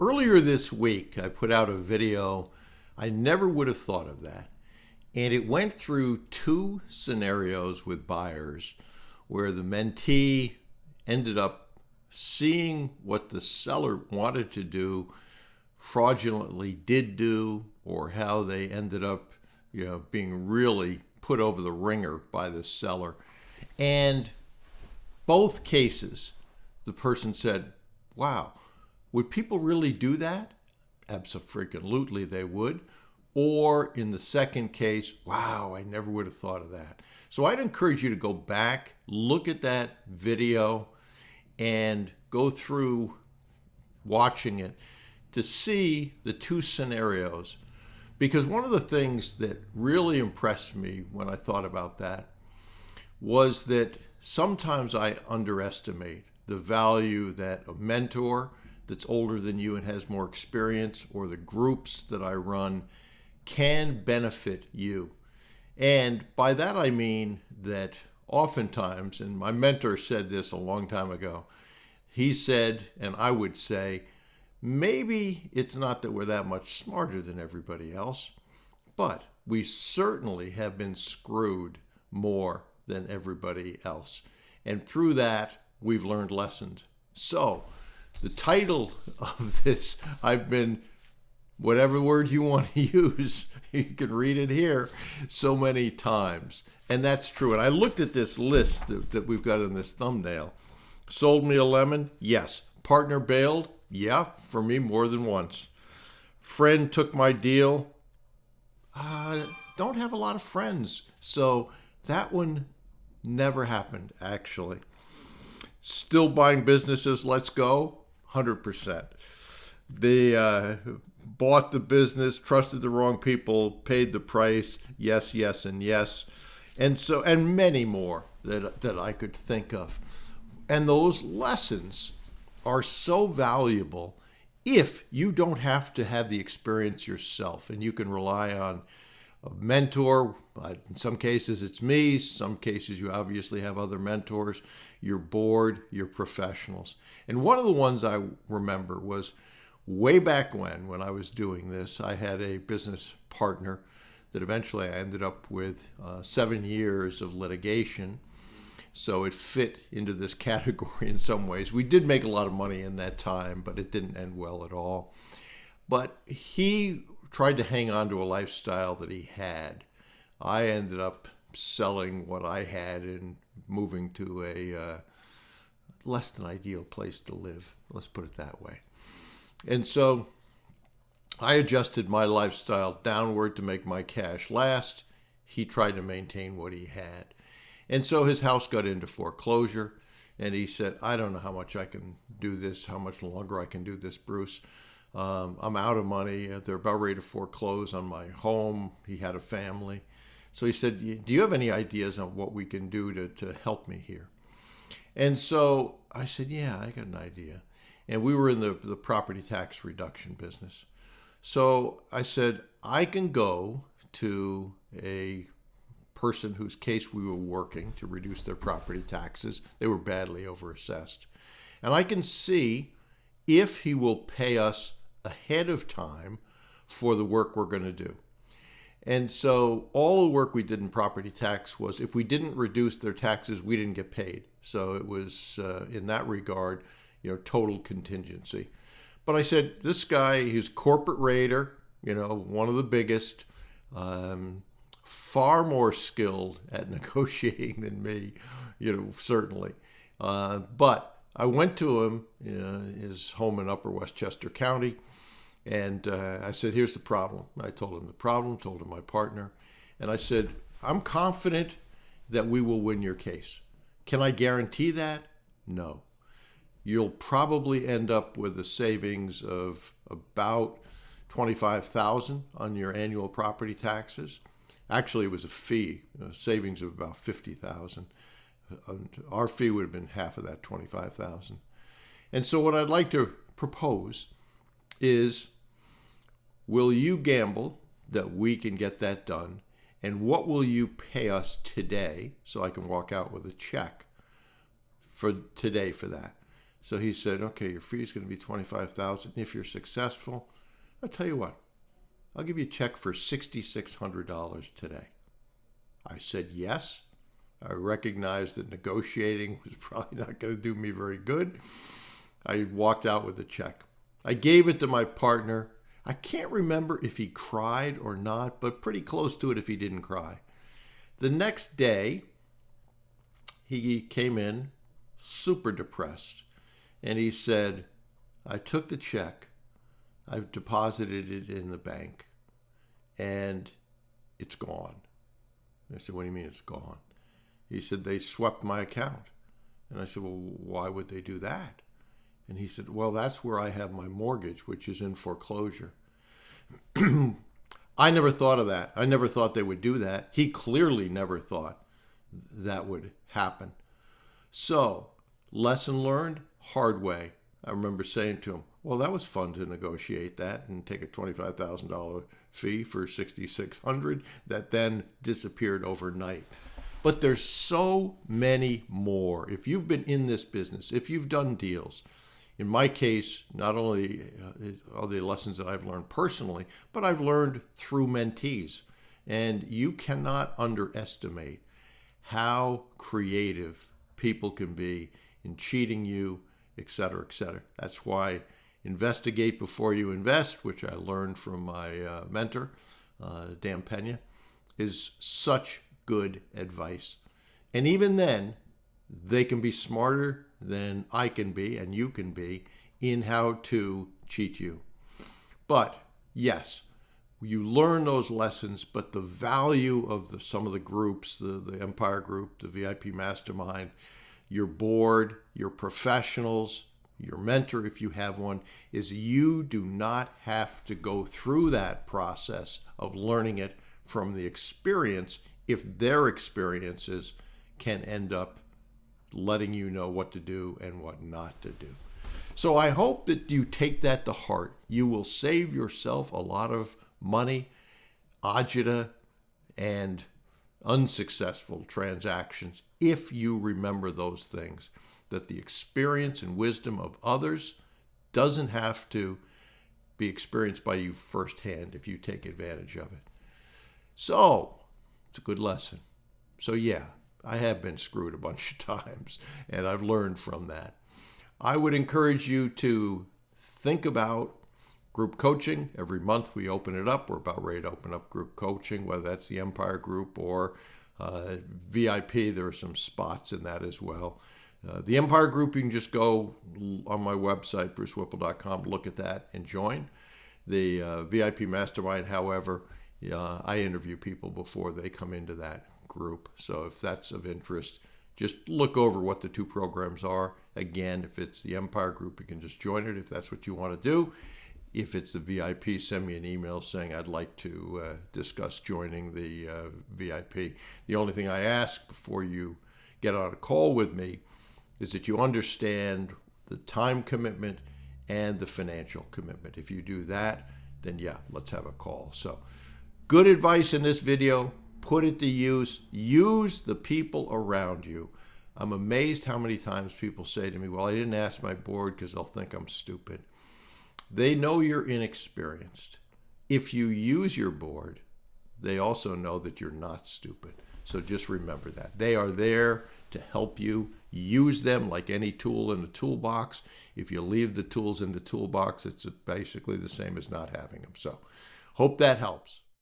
Earlier this week, I put out a video. I never would have thought of that. And it went through two scenarios with buyers where the mentee ended up seeing what the seller wanted to do, fraudulently did do, or how they ended up, being really put over the ringer by the seller. And both cases, the person said, wow, would people really do that? Abso-freaking-lutely they would. Or in the second case, wow, I never would have thought of that. So I'd encourage you to go back, look at that video, and go through watching it to see the two scenarios. Because one of the things that really impressed me when I thought about that was that sometimes I underestimate the value that a mentor that's older than you and has more experience, or the groups that I run, can benefit you. And by that I mean that oftentimes, and my mentor said this a long time ago, he said, and I would say, maybe it's not that we're that much smarter than everybody else, but we certainly have been screwed more than everybody else. And through that, we've learned lessons. So the title of this, I've been, whatever word you want to use, you can read it here so many times. And that's true. And I looked at this list that we've got in this thumbnail. Sold me a lemon? Yes. Partner bailed? Yeah, for me more than once. Friend took my deal? Don't have a lot of friends. So that one never happened, actually. Still buying businesses, let's go, 100%. They bought the business, trusted the wrong people, paid the price, yes, yes, and yes. And many more that I could think of. And those lessons are so valuable if you don't have to have the experience yourself, and you can rely on a mentor. In some cases it's me, some cases you obviously have other mentors, your board, your professionals. And one of the ones I remember was way back when I was doing this, I had a business partner that eventually I ended up with 7 years of litigation. So it fit into this category in some ways. We did make a lot of money in that time, but it didn't end well at all. But he tried to hang on to a lifestyle that he had. I ended up selling what I had and moving to a less than ideal place to live. Let's put it that way. And so I adjusted my lifestyle downward to make my cash last. He tried to maintain what he had. And so his house got into foreclosure, and he said, I don't know how much I can do this, how much longer I can do this, Bruce. I'm out of money. They're about ready to foreclose on my home. He had a family. So he said, do you have any ideas on what we can do to help me here? And so I said, yeah, I got an idea. And we were in the property tax reduction business. So I said, I can go to a person whose case we were working to reduce their property taxes. They were badly overassessed. And I can see if he will pay us ahead of time for the work we're going to do. And so all the work we did in property tax was, if we didn't reduce their taxes, we didn't get paid. So it was, in that regard, total contingency. But I said, this guy, he's corporate raider, one of the biggest, far more skilled at negotiating than me, certainly. But I went to him, his home in Upper Westchester County, and I said, here's the problem. I told him the problem, told him my partner, and I said, I'm confident that we will win your case. Can I guarantee that? No. You'll probably end up with a savings of about $25,000 on your annual property taxes. Actually, it was a fee, a savings of about $50,000. Our fee would have been half of that, $25,000. And so what I'd like to propose is, will you gamble that we can get that done? And what will you pay us today, so I can walk out with a check for today for that? So he said, okay, your fee is going to be $25,000. If you're successful, I'll tell you what, I'll give you a check for $6,600 today. I said yes. I recognized that negotiating was probably not going to do me very good. I walked out with the check. I gave it to my partner. I can't remember if he cried or not, but pretty close to it if he didn't cry. The next day, he came in super depressed, and he said, I took the check, I deposited it in the bank, and it's gone. I said, what do you mean it's gone? He said, they swept my account. And I said, well, why would they do that? And he said, well, that's where I have my mortgage, which is in foreclosure. I never thought of that. I never thought they would do that. He clearly never thought that would happen. So, lesson learned, hard way. I remember saying to him, well, that was fun to negotiate that and take a $25,000 fee for $6,600 that then disappeared overnight. But there's so many more. If you've been in this business, if you've done deals, in my case, not only are the lessons that I've learned personally, but I've learned through mentees. And you cannot underestimate how creative people can be in cheating you, et cetera, et cetera. That's why investigate before you invest, which I learned from my mentor, Dan Pena, is such good advice. And even then, they can be smarter than I can be and you can be in how to cheat you. But yes, you learn those lessons, but the value of some of the groups, the Empire Group, the VIP Mastermind, your board, your professionals, your mentor, if you have one, is you do not have to go through that process of learning it from the experience if their experiences can end up letting you know what to do and what not to do. So I hope that you take that to heart. You will save yourself a lot of money, agita, and unsuccessful transactions if you remember those things, that the experience and wisdom of others doesn't have to be experienced by you firsthand if you take advantage of it. So it's a good lesson. So yeah, I have been screwed a bunch of times, and I've learned from that. I would encourage you to think about group coaching. Every month we open it up. We're about ready to open up group coaching, whether that's the Empire Group or VIP. There are some spots in that as well. The Empire Group, you can just go on my website, brucewhipple.com, look at that and join. The VIP Mastermind, however, I interview people before they come into that group. So if that's of interest, just look over what the two programs are. Again, if it's the Empire Group, you can just join it if that's what you want to do. If it's the VIP, send me an email saying I'd like to discuss joining the VIP. The only thing I ask before you get on a call with me is that you understand the time commitment and the financial commitment. If you do that, then yeah, let's have a call. So good advice in this video. Put it to use. Use the people around you. I'm amazed how many times people say to me, well, I didn't ask my board because they'll think I'm stupid. They know you're inexperienced. If you use your board, they also know that you're not stupid. So just remember that. They are there to help you. Use them like any tool in the toolbox. If you leave the tools in the toolbox, it's basically the same as not having them. So hope that helps.